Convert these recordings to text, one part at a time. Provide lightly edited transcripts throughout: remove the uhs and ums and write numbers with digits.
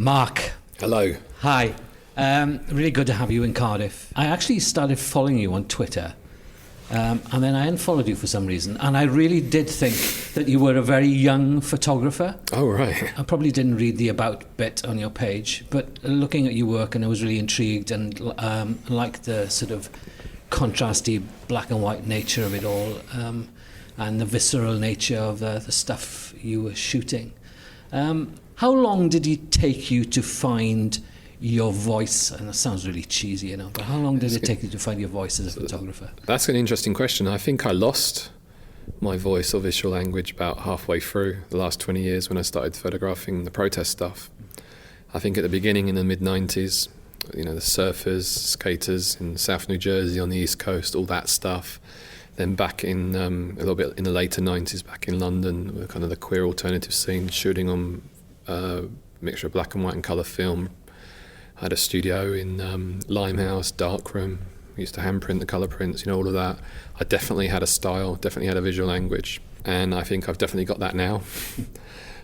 Marc. Hello. Hi. Really good to have you in Cardiff. I actually started following you on Twitter, and then I unfollowed you for some reason, and I really did think that you were a very young photographer. Oh, right. I probably didn't read the about bit on your page, but looking at your work, and I was really intrigued and liked the sort of contrasty black and white nature of it all, and the visceral nature of the stuff you were shooting. How long did it take you to find your voice? And that sounds really cheesy, but how long did it take you to find your voice as a photographer? That's an interesting question. I think I lost my voice or visual language about halfway through the last 20 years when I started photographing the protest stuff. I think at the beginning in the mid-90s, the surfers, skaters in South New Jersey on the East Coast, all that stuff. Then back in a little bit in the later 90s, back in London, kind of the queer alternative scene, shooting on a mixture of black and white and colour film. I had a studio in Limehouse, darkroom. I used to handprint the colour prints, all of that. I definitely had a style, definitely had a visual language, and I think I've definitely got that now.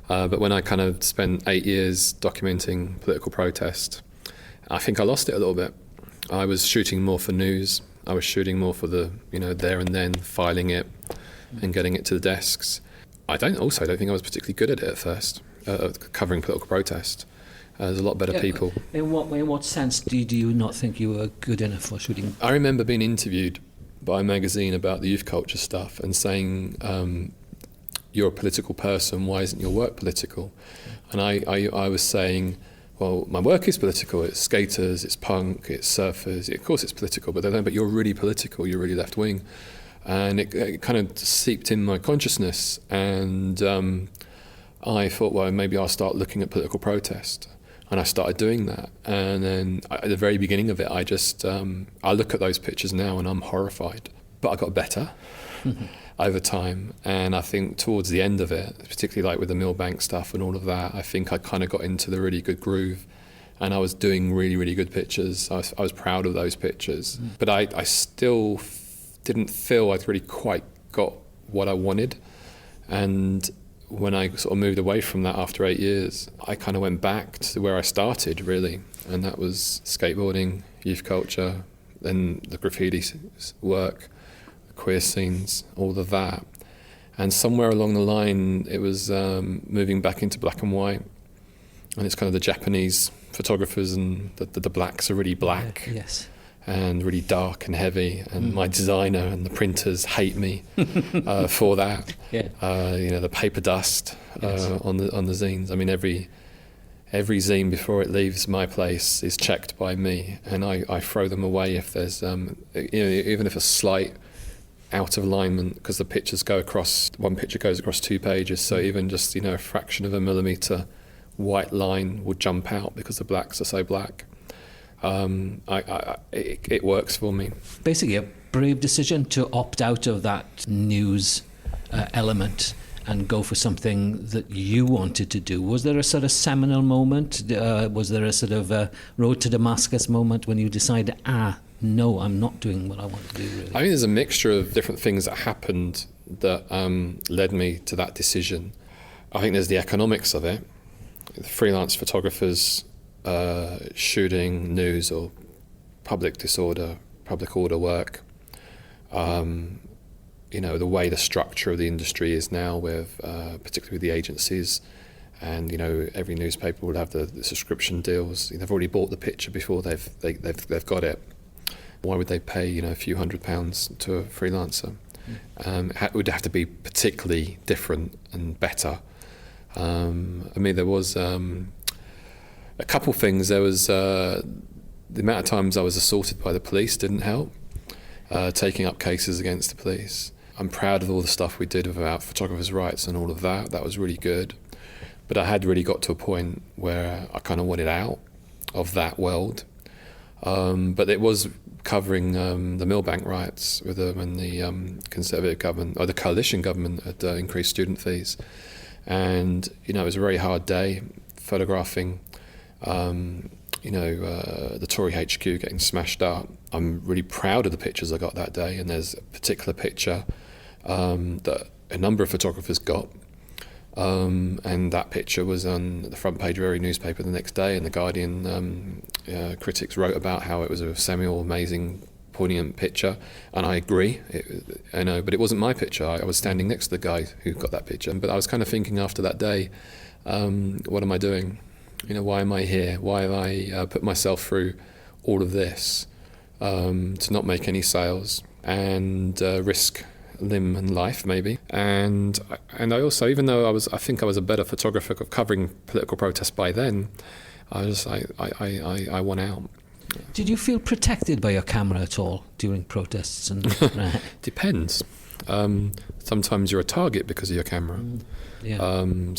But when I kind of spent 8 years documenting political protest, I think I lost it a little bit. I was shooting more for news. I was shooting more for the, there and then, filing it and getting it to the desks. I don't think I was particularly good at it at first, covering political protest. There's a lot better people. In what sense do you not think you were good enough for shooting? I remember being interviewed by a magazine about the youth culture stuff and saying, you're a political person, why isn't your work political? And I was saying, well, my work is political. It's skaters, it's punk, it's surfers. Of course it's political, but you're really political, you're really left-wing. And it kind of seeped in my consciousness. And I thought, well, maybe I'll start looking at political protest. And I started doing that. And then at the very beginning of it, I look at those pictures now and I'm horrified. But I got better over time. And I think towards the end of it, particularly like with the Millbank stuff and all of that, I think I kind of got into the really good groove. And I was doing really, really good pictures. I was proud of those pictures. But I still didn't feel I'd really quite got what I wanted. And when I sort of moved away from that after 8 years, I kind of went back to where I started, really. And that was skateboarding, youth culture, then the graffiti work, the queer scenes, all of that. And somewhere along the line, it was moving back into black and white. And it's kind of the Japanese photographers and the blacks are really black. Yes. And really dark and heavy, and my designer and the printers hate me for that. Yeah. The paper dust Yes. on the zines. I mean, every zine before it leaves my place is checked by me, and I throw them away if there's even if a slight out of alignment, because the pictures go across. One picture goes across 2 pages, so even just a fraction of a millimetre white line would jump out because the blacks are so black. It works for me. Basically, a brave decision to opt out of that news element and go for something that you wanted to do. Was there a sort of seminal moment? Was there a sort of road to Damascus moment when you decided, no, I'm not doing what I want to do, really? I think there's a mixture of different things that happened that led me to that decision. I think there's the economics of it. The freelance photographers shooting news or public order work. The way the structure of the industry is now, with particularly with the agencies, and every newspaper would have the subscription deals. They've already bought the picture before they've got it. Why would they pay a few £100s to a freelancer? It would have to be particularly different and better. There was a couple things. There was the amount of times I was assaulted by the police didn't help. Taking up cases against the police. I'm proud of all the stuff we did about photographers' rights and all of that. That was really good. But I had really got to a point where I kind of wanted out of that world. But it was covering the Millbank riots with when the Conservative government, or the coalition government, had increased student fees. And, it was a very hard day photographing the Tory HQ getting smashed up. I'm really proud of the pictures I got that day, and there's a particular picture that a number of photographers got And that picture was on the front page of every newspaper the next day, and the Guardian critics wrote about how it was a seminal, amazing, poignant picture, and I agree. I know, but it wasn't my picture. I was standing next to the guy who got that picture. But I was kind of thinking after that day, what am I doing? Why am I here? Why have I put myself through all of this to not make any sales and risk limb and life maybe? And I also, even though I think I was a better photographer of covering political protests by then, I won out. Did you feel protected by your camera at all during protests? Depends. Sometimes you're a target because of your camera. A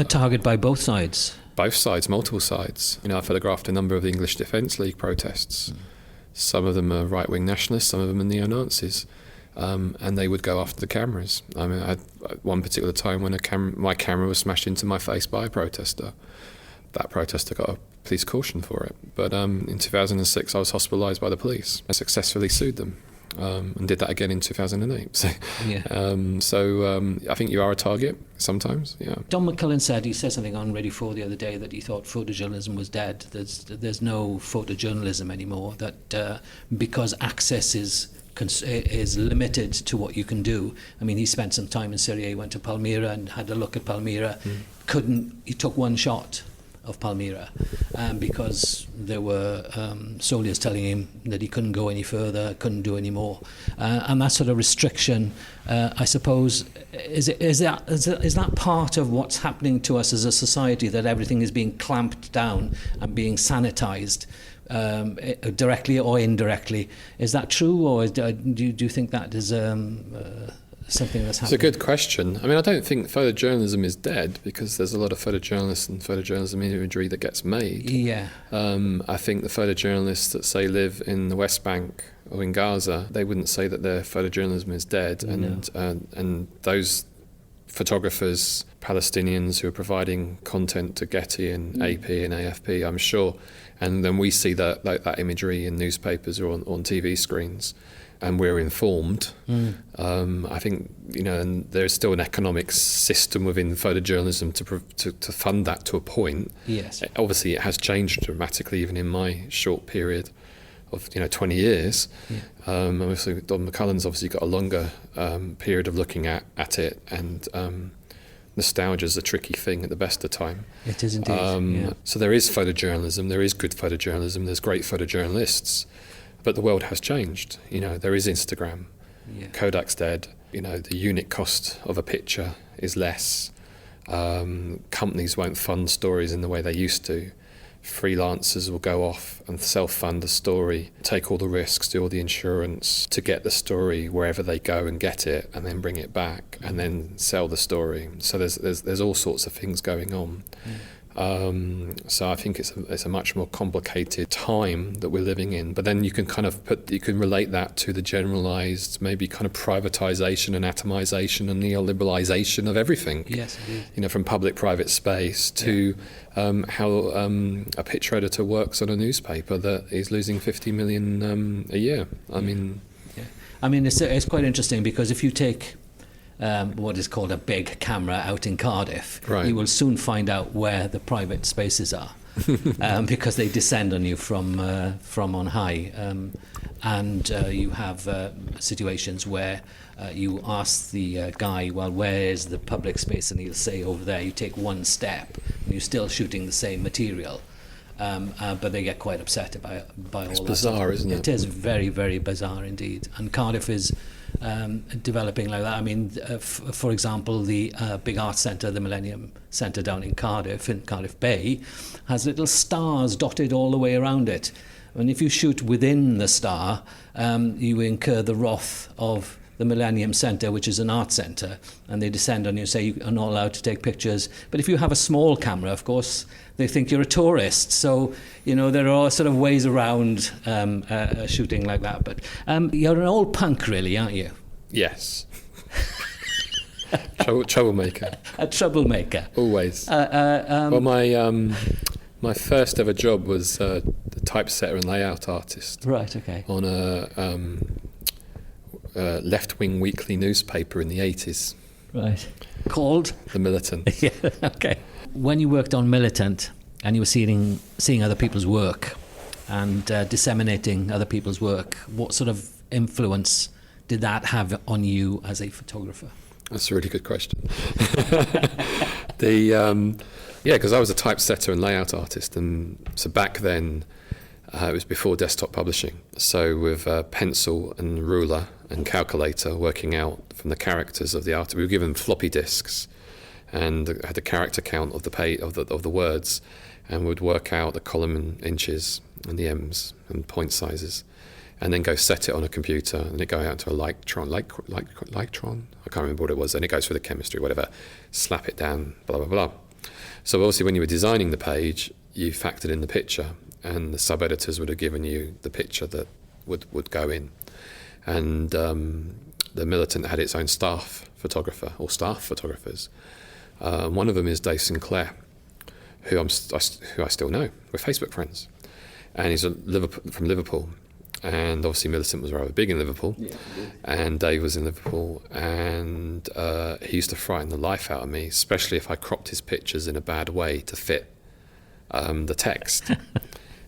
target by both sides? Both sides, multiple sides. I photographed a number of the English Defence League protests. Some of them are right-wing nationalists, some of them are neo-Nazis. And they would go after the cameras. I had one particular time when my camera was smashed into my face by a protester. That protester got a police caution for it. But in 2006, I was hospitalised by the police. I successfully sued them and did that again in 2008. So, I think you are a target sometimes, yeah. Don McCullin said something on Radio 4 the other day that he thought photojournalism was dead. There's no photojournalism anymore, that because access is limited to what you can do. I mean, he spent some time in Syria. He went to Palmyra and had a look at Palmyra. He took one shot of Palmyra because there were soldiers telling him that he couldn't go any further, couldn't do any more. And that sort of restriction, I suppose, is that part of what's happening to us as a society, that everything is being clamped down and being sanitized? Directly or indirectly. Is that true, or do you think that is something that's happening? It's a good question. I mean, I don't think photojournalism is dead, because there's a lot of photojournalists and photojournalism imagery that gets made. Yeah. I think the photojournalists that, say, live in the West Bank or in Gaza, they wouldn't say that their photojournalism is dead. And those photographers, Palestinians who are providing content to Getty and AP and AFP, I'm sure, and then we see that imagery in newspapers or on TV screens, and we're informed. I think, and there's still an economic system within photojournalism to fund that to a point. Yes. Obviously, it has changed dramatically, even in my short period of 20 years. Obviously, Don McCullin's obviously got a longer period of looking at it, and nostalgia is a tricky thing at the best of time. It is indeed. So there is photojournalism, there is good photojournalism, there's great photojournalists, but the world has changed. There is Instagram. Kodak's dead. The unit cost of a picture is less. Companies won't fund stories in the way they used to. Freelancers will go off and self-fund a story, take all the risks, do all the insurance to get the story wherever they go and get it, and then bring it back and then sell the story. So there's all sorts of things going on. So I think it's a much more complicated time that we're living in. But then you can relate that to the generalised maybe kind of privatisation and atomization and neoliberalisation of everything. Yes, indeed. From public-private space to how a picture editor works on a newspaper that is losing 50 million a year. I mean, it's quite interesting, because if you take what is called a big camera out in Cardiff, right, you will soon find out where the private spaces are, because they descend on you from on high, and you have situations where you ask the guy, well, where is the public space, and he'll say over there. You take one step and you're still shooting the same material. But they get quite upset by all it's that. It's bizarre, isn't it? It is very, very bizarre indeed. And Cardiff is developing like that. I mean, for example, the big art centre, the Millennium Centre down in Cardiff Bay, has little stars dotted all the way around it. And if you shoot within the star, you incur the wrath of the Millennium Centre, which is an art centre, and they descend on you and say you are not allowed to take pictures. But if you have a small camera, of course, they think you're a tourist. So, there are sort of ways around shooting like that. But you're an old punk, really, aren't you? Yes. Troublemaker. A troublemaker. Always. Well, my first ever job was the typesetter and layout artist. Right, okay. On a left-wing weekly newspaper in the 80s. Right. Called? The Militant. Yeah, okay. When you worked on Militant and you were seeing other people's work and disseminating other people's work, what sort of influence did that have on you as a photographer? That's a really good question. Because I was a typesetter and layout artist, and so back then it was before desktop publishing. So with pencil and ruler and calculator, working out from the characters of the art, we were given floppy disks and had the character count of the page of the words, and would work out the column in inches and the M's and point sizes, and then go set it on a computer, and it go out to a Lightron. I can't remember what it was, and it goes through the chemistry, whatever, slap it down, blah, blah, blah. So obviously when you were designing the page, you factored in the picture, and the sub-editors would have given you the picture that would go in. And the Militant had its own staff photographer, or staff photographers. One of them is Dave Sinclair, who I still know. We're Facebook friends. And he's from Liverpool. And obviously Militant was rather big in Liverpool. Yeah. And Dave was in Liverpool. And he used to frighten the life out of me, especially if I cropped his pictures in a bad way to fit the text.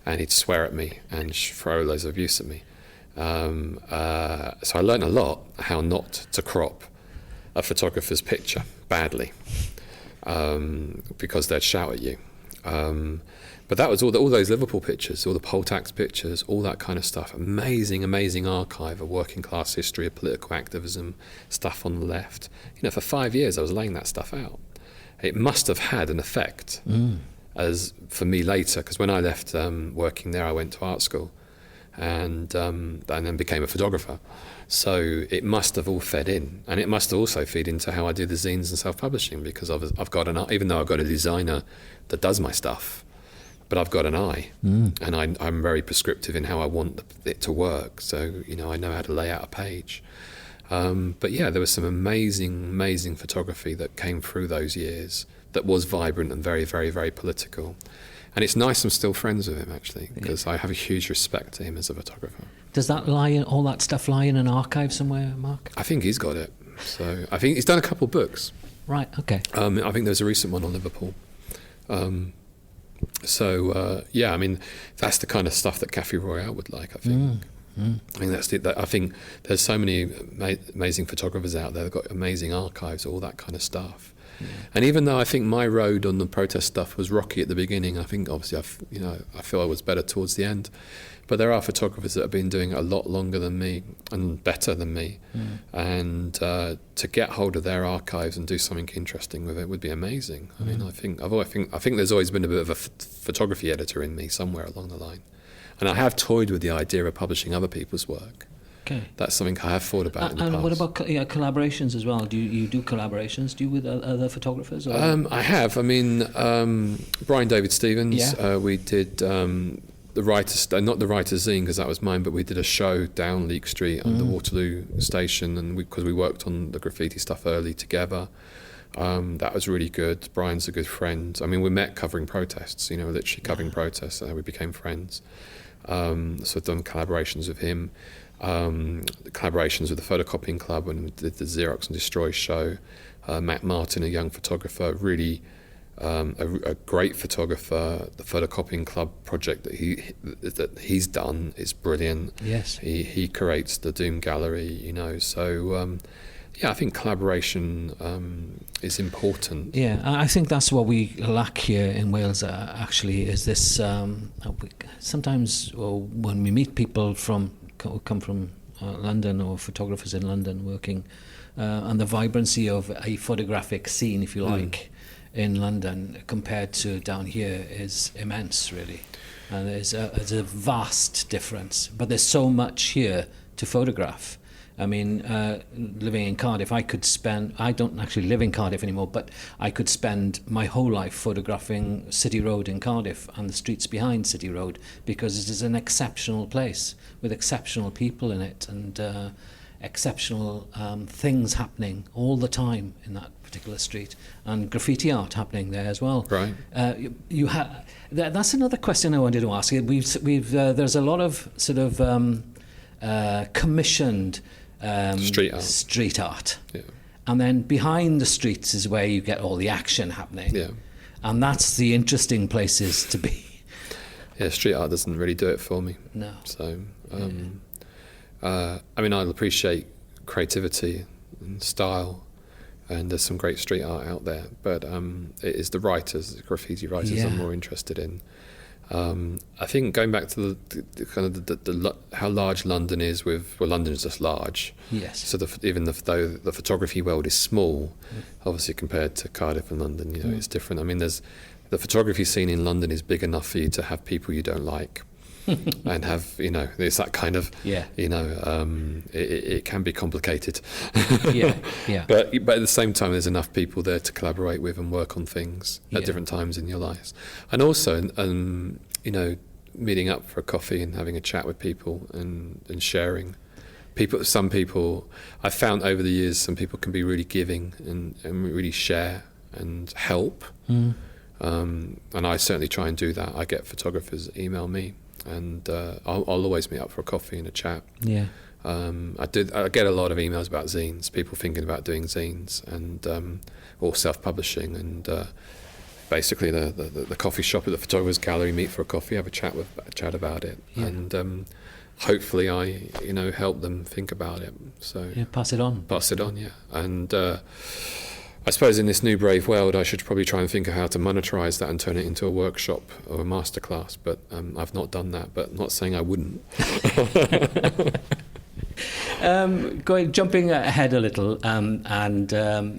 And he'd swear at me and throw loads of abuse at me. So I learned a lot how not to crop a photographer's picture badly, because they'd shout at you. But that was all those Liverpool pictures, all the poll tax pictures, all that kind of stuff. Amazing archive of working class history, of political activism, stuff on the left. For 5 years I was laying that stuff out. It must have had an effect as for me later, because when I left working there, I went to art school and then became a photographer. So it must have all fed in, and it must also feed into how I do the zines and self-publishing, because I've got even though I've got a designer that does my stuff, but I've got an eye, and I'm very prescriptive in how I want it to work. So I know how to lay out a page. But yeah, there was some amazing photography that came through those years that was vibrant and very, very, very political. And it's nice I'm still friends with him, actually, because I have a huge respect to him as a photographer. Does that all that stuff lie in an archive somewhere, Mark? I think he's got it. So I think he's done a couple books. Right, okay. I think there's a recent one on Liverpool. Yeah, I mean, that's the kind of stuff that Cafe Royale would like, I think. I mean, I think there's so many amazing photographers out there that got amazing archives, all that kind of stuff. Yeah. And even though I think my road on the protest stuff was rocky at the beginning, I think obviously I feel I was better towards the end. But there are photographers that have been doing it a lot longer than me and better than me, and to get hold of their archives and do something interesting with it would be amazing. I mean, I think there's always been a bit of a photography editor in me somewhere along the line, and I have toyed with the idea of publishing other people's work. Okay. That's something I have thought about in the past. And what about collaborations as well? Do you do collaborations? Do you with other photographers? Or? I have. I mean, Brian David Stevens. Yeah. We did the writers, not the writers' zine because that was mine, but we did a show down Leek Street under Waterloo Station, and because we worked on the graffiti stuff early together. That was really good. Brian's a good friend. I mean, we met covering protests. Literally covering protests. We became friends. So I've done collaborations with him. Collaborations with the Photocopying Club when we did the Xerox and Destroy show. Matt Martin, a young photographer, really a great photographer. The Photocopying Club project that he's done is brilliant. Yes, he curates the Doom Gallery. So I think collaboration is important. Yeah, I think that's what we lack here in Wales. Actually, is this sometimes when we meet people who come from London, or photographers in London working, and the vibrancy of a photographic scene, if you like, in London compared to down here is immense, really. And there's a vast difference. But there's so much here to photograph. I mean, living in Cardiff, I don't actually live in Cardiff anymore, but I could spend my whole life photographing City Road in Cardiff and the streets behind City Road, because it is an exceptional place with exceptional people in it, and exceptional things happening all the time in that particular street, and graffiti art happening there as well. Right. That's another question I wanted to ask. There's a lot of sort of commissioned street art. Yeah. and then behind the streets is where you get all the action happening. Yeah. And that's the interesting places to be. Yeah, street art doesn't really do it for me. No. So, I mean, I'll appreciate creativity and style, and there's some great street art out there, but it is the writers, the graffiti writers, I'm more interested in. I think going back to the kind of the how large London is London is just large. Yes. So even though the photography world is small, obviously compared to Cardiff and London, it's different. I mean, the photography scene in London is big enough for you to have people you don't like. And have, there's that kind of, it can be complicated. Yeah. But at the same time, there's enough people there to collaborate with and work on things at different times in your lives. And also, meeting up for a coffee and having a chat with people and sharing. Some people, I've found over the years, some people can be really giving and really share and help. And I certainly try and do that. I get photographers email me. And I'll always meet up for a coffee and a chat. Yeah. I get a lot of emails about zines, people thinking about doing zines and or self-publishing, and basically the coffee shop at the photographer's gallery, meet for a coffee, have a chat about it, and hopefully I help them think about it. So pass it on. Yeah. And I suppose in this new brave world, I should probably try and think of how to monetize that and turn it into a workshop or a masterclass. But I've not done that. But I'm not saying I wouldn't. Jumping ahead a little, and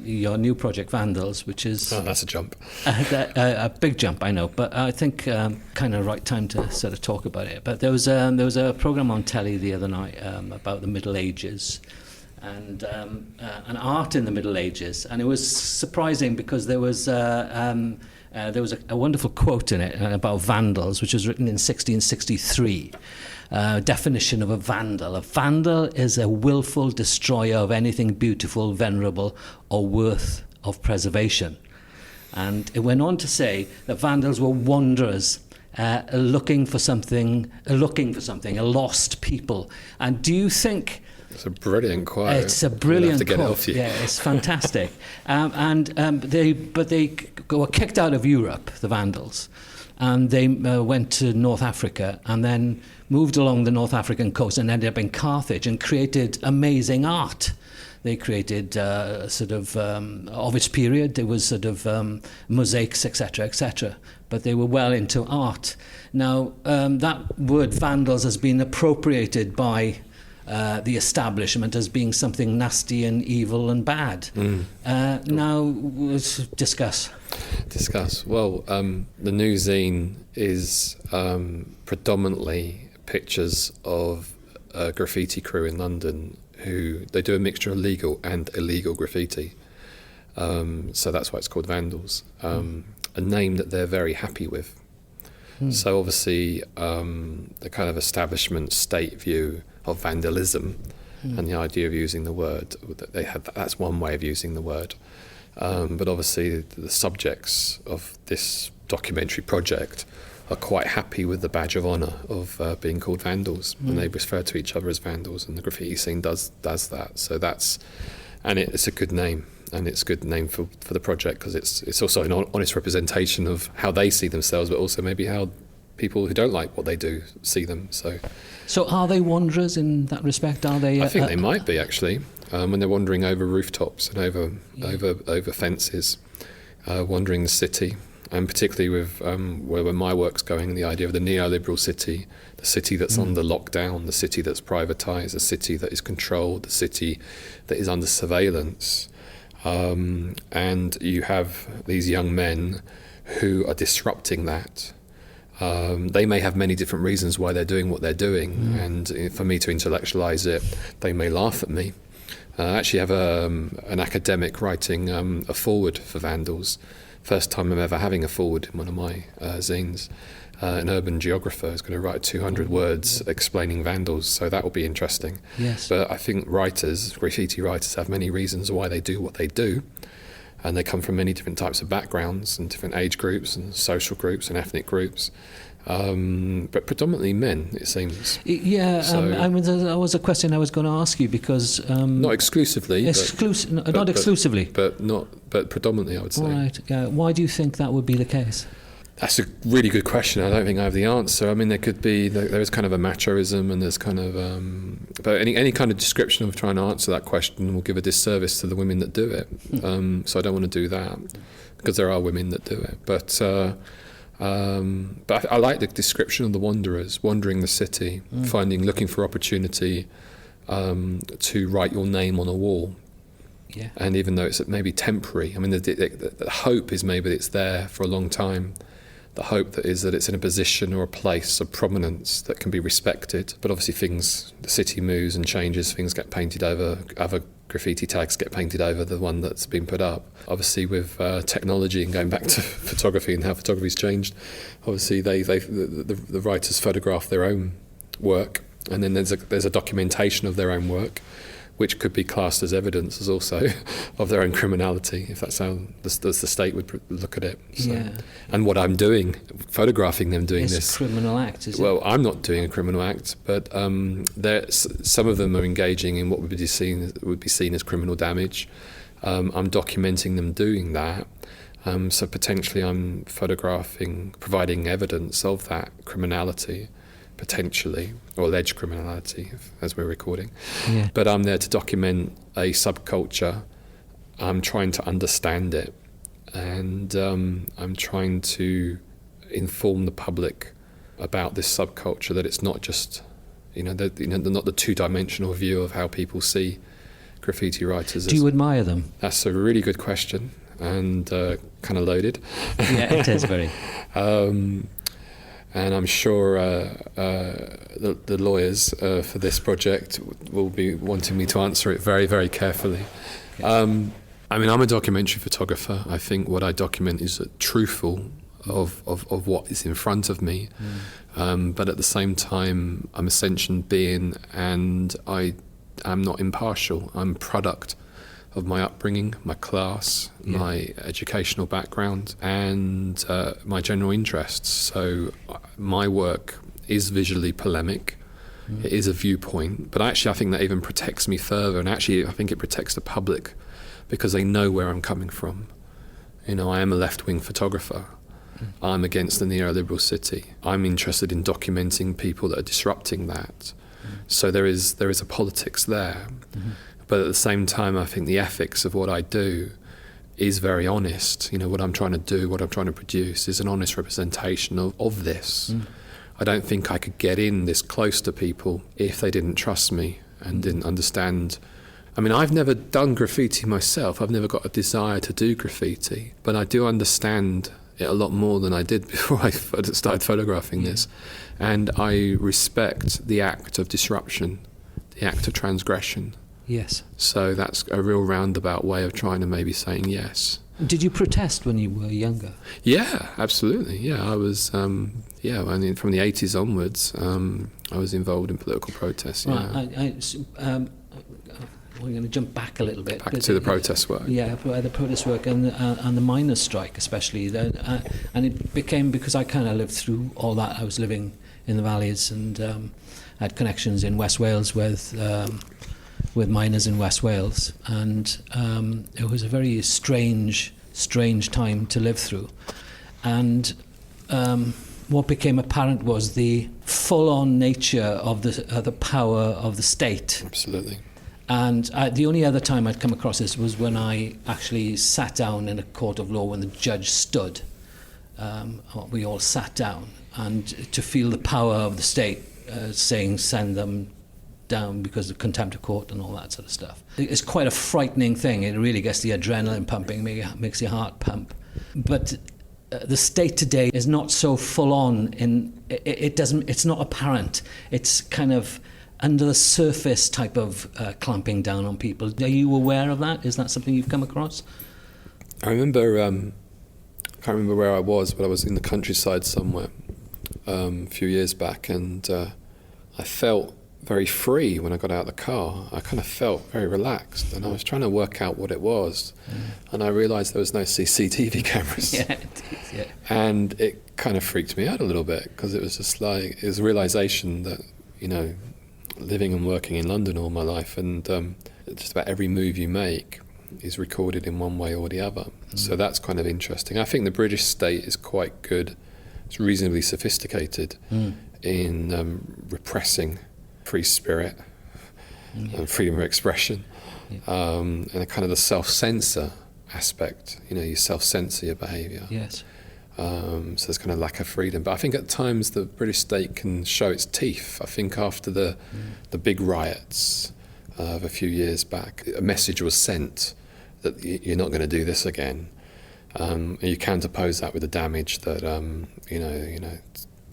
your new project, Vandals, which is that's a jump. A big jump, I know. But I think kind of right time to sort of talk about it. But there was a program on telly the other night about the Middle Ages. And art in the Middle Ages, and it was surprising because there was a wonderful quote in it about vandals, which was written in 1663. Definition of a vandal: a vandal is a willful destroyer of anything beautiful, venerable, or worth of preservation. And it went on to say that vandals were wanderers. Looking for something, a lost people. And do you think? It's a brilliant quote. It's a brilliant quote. It off you. Yeah, it's fantastic. They were kicked out of Europe, the Vandals, and they went to North Africa and then moved along the North African coast and ended up in Carthage and created amazing art. They created of its period. There was mosaics, etc., but they were well into art. Now, that word vandals has been appropriated by the establishment as being something nasty and evil and bad. Now, let's discuss. Well, the new zine is predominantly pictures of a graffiti crew in London who they do a mixture of legal and illegal graffiti. So that's why it's called Vandals, a name that they're very happy with. So obviously the kind of establishment state view of vandalism and the idea of using the word, that's one way of using the word. But obviously the subjects of this documentary project are quite happy with the badge of honour of being called vandals, and they refer to each other as vandals, and the graffiti scene does that. So it's a good name, and it's a good name for the project because it's also an honest representation of how they see themselves, but also maybe how people who don't like what they do see them. So are they wanderers in that respect? Are they? I think they might be actually, when they're wandering over rooftops and over fences, wandering the city. And particularly with where my work's going, the idea of the neoliberal city, the city that's under lockdown, the city that's privatised, the city that is controlled, the city that is under surveillance. And you have these young men who are disrupting that. They may have many different reasons why they're doing what they're doing, and for me to intellectualise it, they may laugh at me. I actually have an academic writing a foreword for Vandals. First time I'm ever having a foreword in one of my zines. An urban geographer is going to write 200 words explaining vandals, so that will be interesting. Yes. But I think graffiti writers have many reasons why they do what they do. and they come from many different types of backgrounds and different age groups and social groups and ethnic groups. But predominantly men, it seems. Yeah, that was a question I was going to ask you, because not exclusively, not exclusively, but predominantly, I would say. Right. Why do you think that would be the case? That's a really good question. I don't think I have the answer. I mean, there is kind of a machoism, and there's kind of, but any kind of description of trying to answer that question will give a disservice to the women that do it. So I don't want to do that, because there are women that do it. But I like the description of the wanderers, wandering the city, looking for opportunity to write your name on a wall. Yeah. And even though it's maybe temporary, I mean, the hope is maybe it's there for a long time. The hope that it's in a position or a place of prominence that can be respected. But obviously the city moves and changes, things get painted over, other graffiti tags get painted over the one that's been put up. Obviously with technology and going back to photography and how photography's changed, obviously the writers photograph their own work, and then there's a documentation of their own work, which could be classed as evidence as also of their own criminality, if that's how the state would look at it. So. Yeah. And what I'm doing, photographing them doing this. It's a criminal act, is it? Well, I'm not doing a criminal act, but some of them are engaging in what would be seen as criminal damage. I'm documenting them doing that. So potentially I'm providing evidence of that criminality, potentially, or alleged criminality, as we're recording. Yeah. But I'm there to document a subculture. I'm trying to understand it, and I'm trying to inform the public about this subculture, that it's not just, not the two-dimensional view of how people see graffiti writers. Do you admire them? That's a really good question, and kind of loaded. Yeah, it is very. And I'm sure the lawyers for this project will be wanting me to answer it very, very carefully. I'm a documentary photographer. I think what I document is truthful of what is in front of me. But at the same time, I'm a sentient being, and I am not impartial. I'm a product of my upbringing, my class, my educational background, and my general interests. So my work is visually polemic. It is a viewpoint, but actually I think that even protects me further, and actually I think it protects the public, because they know where I'm coming from. I am a left-wing photographer. I'm against the neoliberal city. I'm interested in documenting people that are disrupting that. So there is a politics there. But at the same time, I think the ethics of what I do is very honest. What I'm trying to do, what I'm trying to produce is an honest representation of this. I don't think I could get in this close to people if they didn't trust me and didn't understand. I've never done graffiti myself. I've never got a desire to do graffiti. But I do understand it a lot more than I did before I started photographing this. And I respect the act of disruption, the act of transgression. Yes. So that's a real roundabout way of trying to maybe saying yes. Did you protest when you were younger? Yeah, absolutely. Yeah, I was. From the 80s onwards, I was involved in political protests. Yeah. Right. We're going to jump back a little bit. Back to the protest work. Yeah, the protest work and the miners' strike, especially. And it became, because I kind of lived through all that. I was living in the valleys and had connections in West Wales with miners in West Wales, and it was a very strange time to live through. And what became apparent was the full-on nature of the power of the state. Absolutely. And the only other time I'd come across this was when I actually sat down in a court of law when the judge stood. We all sat down, and to feel the power of the state saying send them down because of contempt of court and all that sort of stuff. It's quite a frightening thing. It really gets the adrenaline pumping, makes your heart pump. But the state today is not so full on. It's not apparent. It's kind of under the surface type of clamping down on people. Are you aware of that? Is that something you've come across? I remember, I can't remember where I was, but I was in the countryside somewhere a few years back, and I felt very free when I got out of the car. I kind of felt very relaxed, and I was trying to work out what it was, and I realised there was no CCTV cameras. And it kind of freaked me out a little bit, because it was just like, it was a realisation that, you know, living and working in London all my life, and just about every move you make is recorded in one way or the other. So that's kind of interesting. I think the British state is quite good. It's reasonably sophisticated in repressing free spirit and freedom of expression, and a kind of the self-censor aspect. You know, you self-censor your behaviour. Yes. So there's kind of lack of freedom. But I think at times the British state can show its teeth. I think after the big riots of a few years back, a message was sent that you're not going to do this again. And you counterpose that with the damage that, you know,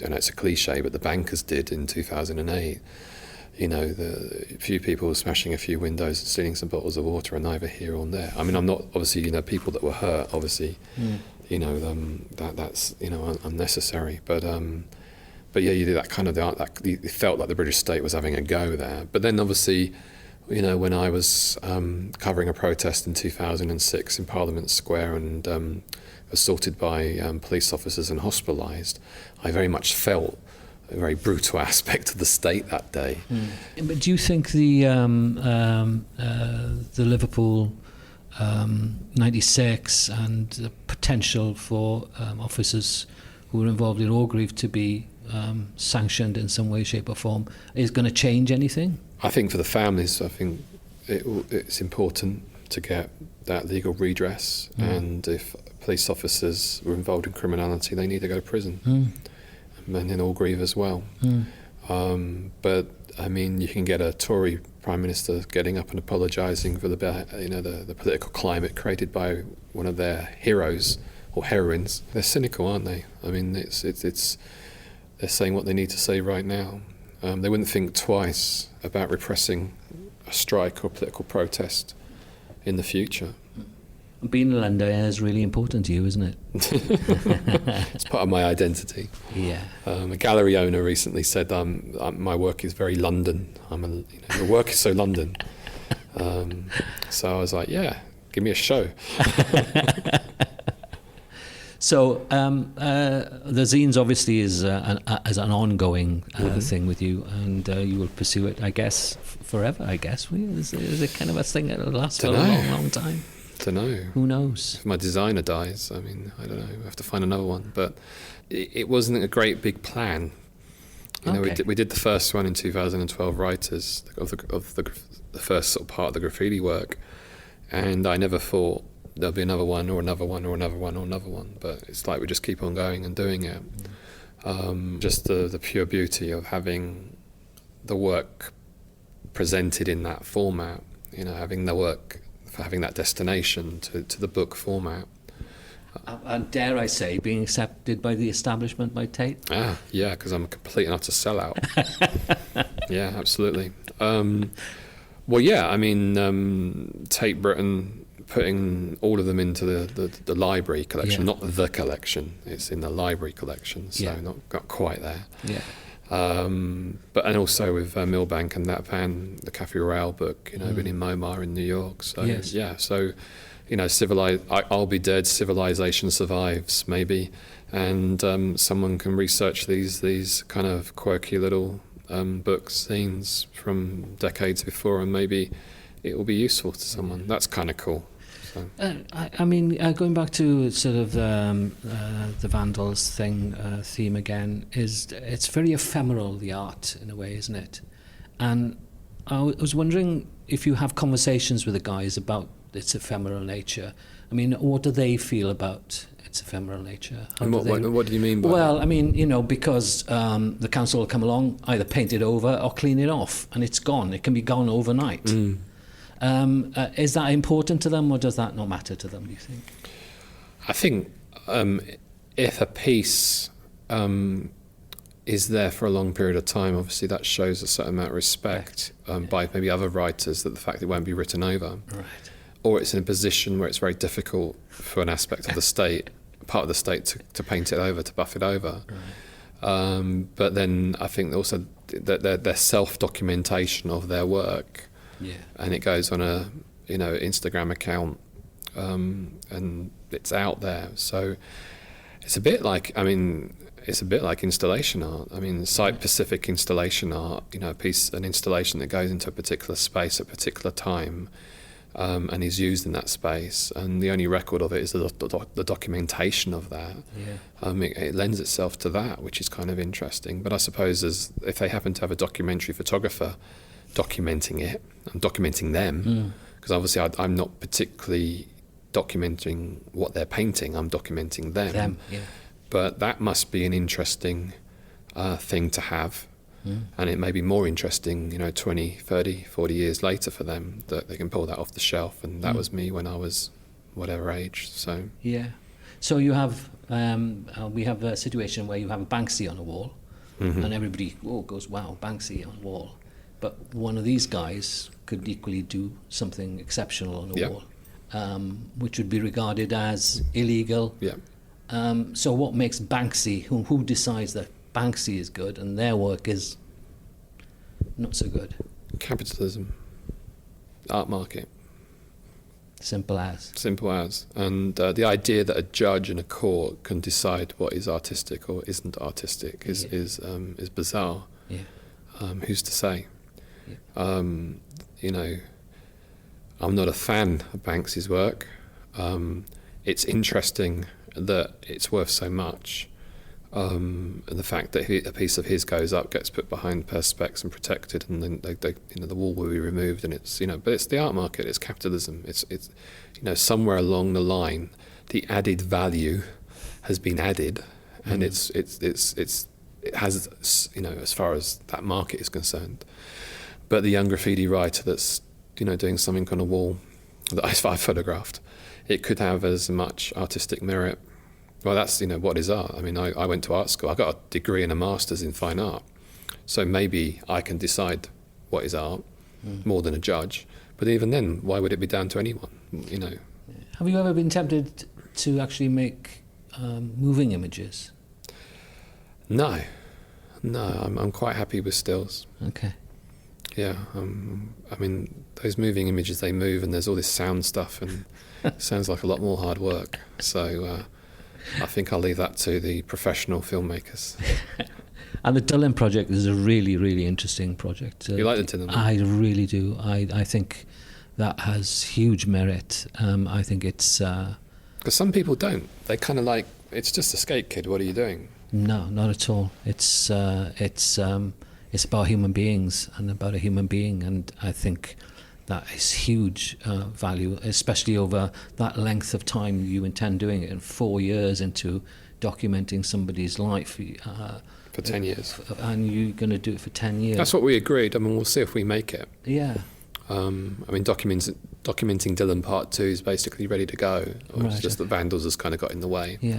I know it's a cliche, but the bankers did in 2008. You know, the few people smashing a few windows and stealing some bottles of water are neither here or there. I mean, I'm not, obviously, you know, people that were hurt, obviously, you know, that's, you know, unnecessary. But yeah, you do that kind of, it felt like the British state was having a go there. But then obviously, you know, when I was covering a protest in 2006 in Parliament Square and assaulted by police officers and hospitalised, I very much felt a very brutal aspect of the state that day. But do you think the Liverpool 96 and the potential for officers who were involved in Orgreave to be sanctioned in some way, shape or form is going to change anything? I think for the families, I think it's important to get that legal redress, and if police officers were involved in criminality, they need to go to prison. And in Orgreave as well. But I mean, you can get a Tory Prime Minister getting up and apologising for the political climate created by one of their heroes or heroines. They're cynical, aren't they? I mean, it's they're saying what they need to say right now. They wouldn't think twice about repressing a strike or political protest in the future. Being a Londoner is really important to you, isn't it? It's part of my identity. Yeah. A gallery owner recently said, my work is very London. Your work is so London. So I was like, yeah, give me a show. So the Zines obviously is an ongoing thing with you, and you will pursue it, I guess, forever, I guess. Is it kind of a thing that will last for a long, long time? Don't know. Who knows? If my designer dies, I mean, I don't know. I have to find another one. But it wasn't a great big plan. You know, we did the first one in 2012, Writers, of the first sort of part of the graffiti work, and I never thought there'll be another one or another one or another one or another one. But it's like we just keep on going and doing it. Just the pure beauty of having the work presented in that format. You know, having the work. For having that destination to the book format. And dare I say, being accepted by the establishment, by Tate? Yeah, because I'm a complete and utter sellout. Yeah, absolutely. Well, yeah, I mean, Tate Britain, putting all of them into the library collection, not the collection, it's in the library collection, so not quite there. Yeah. But and also with Millbank and that van, the Cafe Royale book, you know, been in MoMA in New York. So yeah, so you know, I'll be dead, civilization survives, maybe, and someone can research these kind of quirky little books, scenes from decades before, and maybe it will be useful to someone. That's kind of cool. I mean, going back to sort of the Vandals theme again, it's very ephemeral, the art, in a way, isn't it? And I was wondering if you have conversations with the guys about its ephemeral nature. I mean, what do they feel about its ephemeral nature? And what do you mean by that? Well, I mean, you know, because the council will come along, either paint it over or clean it off, and it's gone. It can be gone overnight. Is that important to them, or does that not matter to them, do you think? I think if a piece is there for a long period of time, obviously that shows a certain amount of respect by maybe other writers, that the fact it won't be written over. Right. Or it's in a position where it's very difficult for an aspect of the state, part of the state, to paint it over, to buff it over. Right. But then I think also their self-documentation of their work, and it goes on a Instagram account, and it's out there. So it's a bit like installation art. I mean, site-specific installation art. An installation that goes into a particular space at a particular time, and is used in that space, and the only record of it is the documentation of that. It lends itself to that, which is kind of interesting. But I suppose if they happen to have a documentary photographer documenting it, I'm documenting them, because obviously I'm not particularly documenting what they're painting, I'm documenting them. But that must be an interesting thing to have. And it may be more interesting, 20, 30, 40 years later for them, that they can pull that off the shelf. And that was me when I was whatever age. So So you have, we have a situation where you have a Banksy on a wall, and everybody goes, wow, Banksy on a wall. But one of these guys could equally do something exceptional on a wall, which would be regarded as illegal. So what makes Banksy, who decides that Banksy is good and their work is not so good? Capitalism. Art market. Simple as. And the idea that a judge in a court can decide what is artistic or isn't artistic is bizarre. Who's to say? I'm not a fan of Banksy's work. It's interesting that it's worth so much. And the fact that a piece of his goes up, gets put behind perspex and protected, and then the wall will be removed, and it's but it's the art market, it's capitalism. It's somewhere along the line, the added value has been added, and it has as far as that market is concerned. But the young graffiti writer that's doing something on a wall that I photographed, it could have as much artistic merit. Well, that's what is art. I mean, I went to art school. I got a degree and a master's in fine art, so maybe I can decide what is art more than a judge. But even then, why would it be down to anyone? Have you ever been tempted to actually make moving images? No, I'm quite happy with stills. Okay. Yeah, I mean, those moving images, they move, and there's all this sound stuff, and it sounds like a lot more hard work. So I think I'll leave that to the professional filmmakers. And the Dillon project is a really, really interesting project. You like the Dillon? I really do. I think that has huge merit. I think it's... Because some people don't. They kind of like, it's just a skate kid, what are you doing? No, not at all. It's about human beings and about a human being, and I think that is huge value, especially over that length of time you intend doing it, in 4 years into documenting somebody's life. For 10 years. And you're going to do it for 10 years. That's what we agreed. I mean, we'll see if we make it. Yeah. I mean, documenting Dillon Part 2 is basically ready to go. It's just that Vandals has kind of got in the way. Yeah.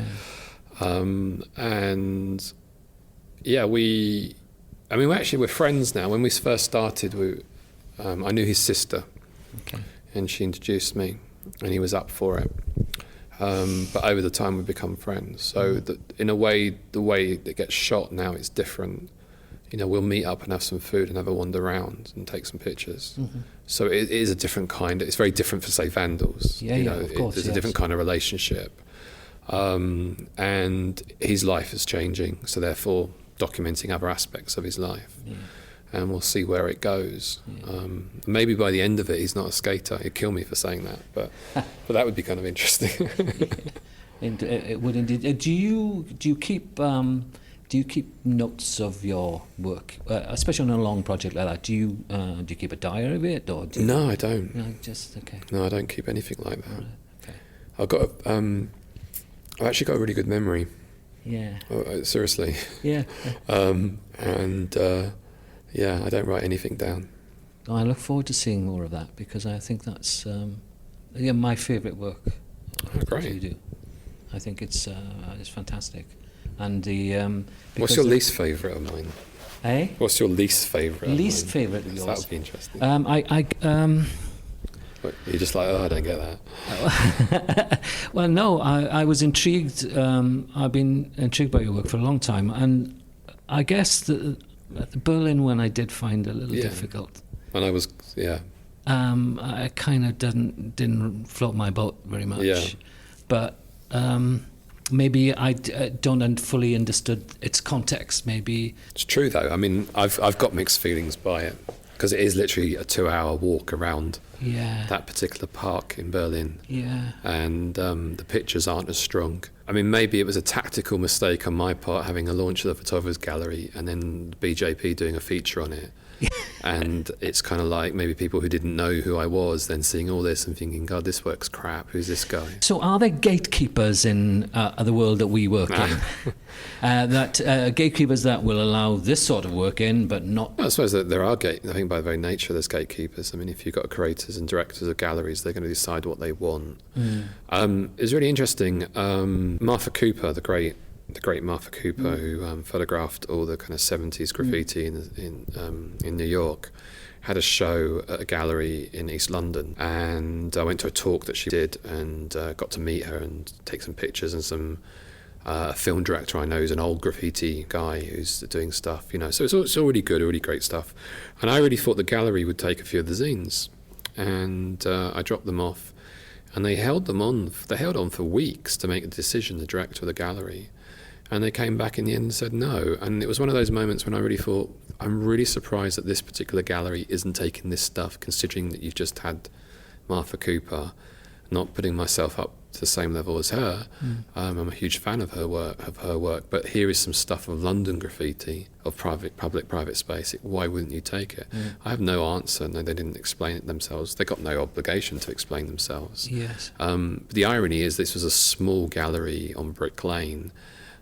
And yeah, we're friends now. When we first started, I knew his sister, and she introduced me, and he was up for it. But over the time, we've become friends. So in a way, the way it gets shot now is different. We'll meet up and have some food and have a wander around and take some pictures. So it is a different kind. It's very different for, say, Vandals. Of course, there's a different kind of relationship. And his life is changing, so therefore documenting other aspects of his life. And we'll see where it goes. Maybe by the end of it, he's not a skater. He'd kill me for saying that, but that would be kind of interesting. It would indeed. Do you keep notes of your work, especially on a long project like that? Do you keep a diary of it, or No, I don't. No, just okay. No, I don't keep anything like that. Okay. I've actually got a really good memory. Yeah. Seriously. Yeah. I don't write anything down. I look forward to seeing more of that, because I think that's my favourite work. Great. You do. I think it's fantastic. And what's your least favourite of mine? What's your least favourite? Least favourite of yours? That would be interesting. You're just like, I don't get that. Well, no, I was intrigued. I've been intrigued by your work for a long time, and I guess that The Berlin one I did find a little difficult. And I was, I kind of didn't float my boat very much. Yeah. But maybe I don't fully understood its context. Maybe it's true though. I mean, I've got mixed feelings by it because it is literally a 2-hour walk around that particular park in Berlin. Yeah. And the pictures aren't as strong. I mean, maybe it was a tactical mistake on my part having a launch of the Photographer's Gallery and then BJP doing a feature on it. And it's kind of like maybe people who didn't know who I was then seeing all this and thinking, God, this work's crap. Who's this guy? So are there gatekeepers in the world that we work in? Gatekeepers that will allow this sort of work in, but not... Well, I suppose that there are I think by very nature there's gatekeepers. I mean, if you've got creators and directors of galleries, they're going to decide what they want. It's really interesting. Martha Cooper, the great Martha Cooper, who photographed all the kind of 70s graffiti in New York, had a show at a gallery in East London, and I went to a talk that she did and got to meet her and take some pictures, and some film director I know who's an old graffiti guy who's doing stuff, so it's all really good, really great stuff. And I really thought the gallery would take a few of the zines, and I dropped them off, and they held on for weeks to make a decision, the director of the gallery. And they came back in the end and said no. And it was one of those moments when I really thought, I'm really surprised that this particular gallery isn't taking this stuff, considering that you've just had Martha Cooper, not putting myself up to the same level as her. I'm a huge fan of her work, but here is some stuff of London graffiti, of public-private space. Why wouldn't you take it? I have no answer. No, they didn't explain it themselves. They got no obligation to explain themselves. Yes. The irony is this was a small gallery on Brick Lane,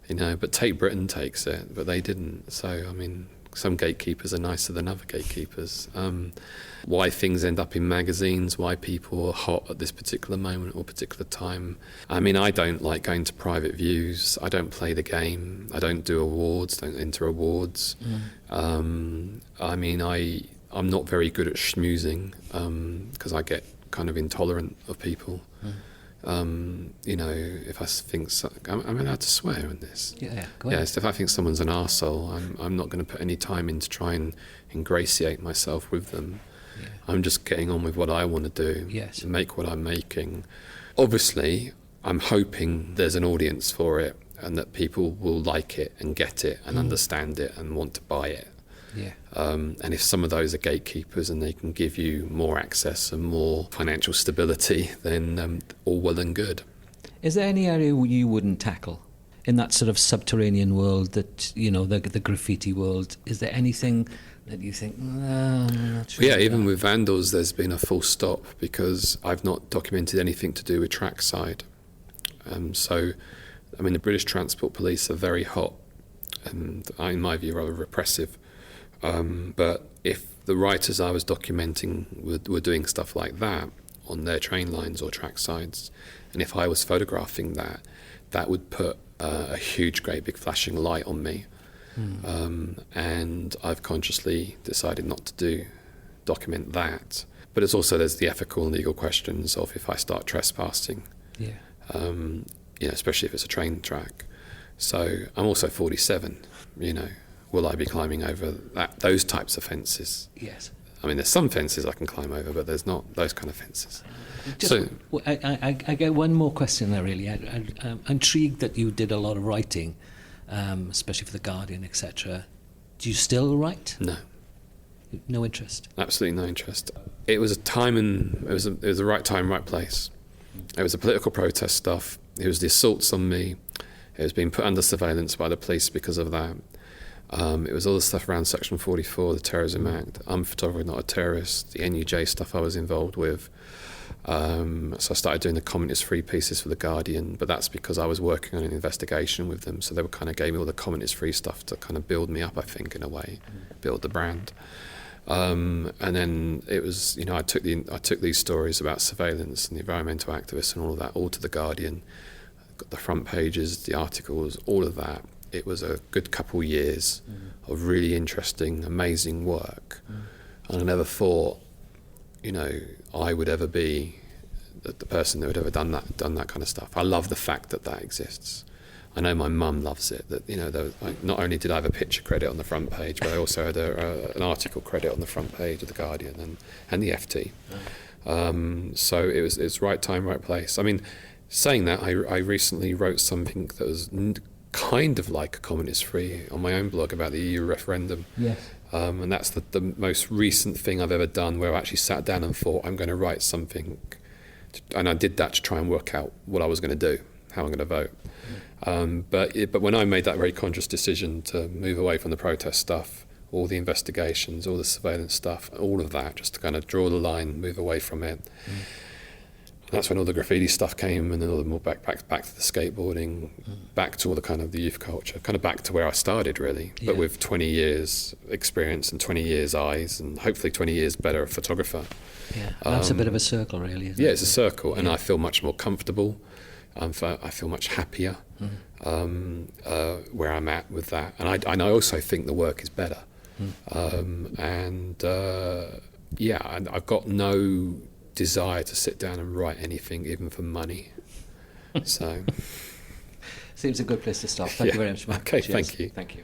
but Tate Britain takes it, but they didn't. So, I mean, some gatekeepers are nicer than other gatekeepers. Why things end up in magazines, why people are hot at this particular moment or particular time. I mean, I don't like going to private views. I don't play the game. I don't do awards, don't enter awards. I mean, I'm not very good at schmoozing because I get kind of intolerant of people. If I think I'm allowed to swear in this. Yeah, go ahead. Yes, if I think someone's an arsehole, I'm not going to put any time in to try and ingratiate myself with them. Yeah. I'm just getting on with what I want to do. Yes. And make what I'm making. Obviously, I'm hoping there's an audience for it and that people will like it and get it and understand it and want to buy it. Yeah. And if some of those are gatekeepers and they can give you more access and more financial stability, then all well and good. Is there any area you wouldn't tackle in that sort of subterranean world that, the graffiti world? Is there anything that you think, no, I'm not sure? Yeah, even with vandals, there's been a full stop because I've not documented anything to do with trackside. So, I mean, the British Transport Police are very hot and, in my view, rather repressive. But if the writers I was documenting were doing stuff like that on their train lines or track sides, and if I was photographing that would put a huge, great big flashing light on me. And I've consciously decided not to document that. But there's the ethical and legal questions of if I start trespassing, especially if it's a train track. So I'm also 47, Will I be climbing over those types of fences? Yes. I mean, there's some fences I can climb over, but there's not those kind of fences. I get one more question there, really. I'm intrigued that you did a lot of writing, especially for The Guardian, etc. Do you still write? No. No interest? Absolutely no interest. It was a time and it was the right time, right place. It was the political protest stuff. It was the assaults on me. It was being put under surveillance by the police because of that. It was all the stuff around Section 44, the Terrorism Act. I'm a photographer, not a terrorist. The NUJ stuff I was involved with. So I started doing the communist-free pieces for The Guardian, but that's because I was working on an investigation with them. So they kind of gave me all the communist-free stuff to kind of build me up, I think, in a way, build the brand. And then it was, I took these stories about surveillance and the environmental activists and all of that, all to The Guardian. Got the front pages, the articles, all of that. It was a good couple years of really interesting, amazing work. And I never thought, I would ever be the person that would ever done that kind of stuff. I love the fact that exists. I know my mum loves it. That not only did I have a picture credit on the front page, but I also had an article credit on the front page of the Guardian and the FT. So it was right time, right place. I mean, saying that, I recently wrote something that was kind of like a communist free on my own blog about the EU referendum. Yes. And that's the most recent thing I've ever done where I actually sat down and thought, I'm going to write something. And I did that to try and work out what I was going to do, how I'm going to vote. But when I made that very conscious decision to move away from the protest stuff, all the investigations, all the surveillance stuff, all of that, just to kind of draw the line, move away from it. That's when all the graffiti stuff came, and then all the more back to the skateboarding, back to all the kind of the youth culture, kind of back to where I started really, but with 20 years experience and 20 years eyes, and hopefully 20 years better photographer. Yeah, that's a bit of a circle really, isn't it? Yeah, it's a circle, and I feel much more comfortable. I feel much happier where I'm at with that, and I also think the work is better. And I've got no desire to sit down and write anything, even for money. So seems a good place to stop. Thank you very much, Marc. Okay, Cheers. thank you. Thank you.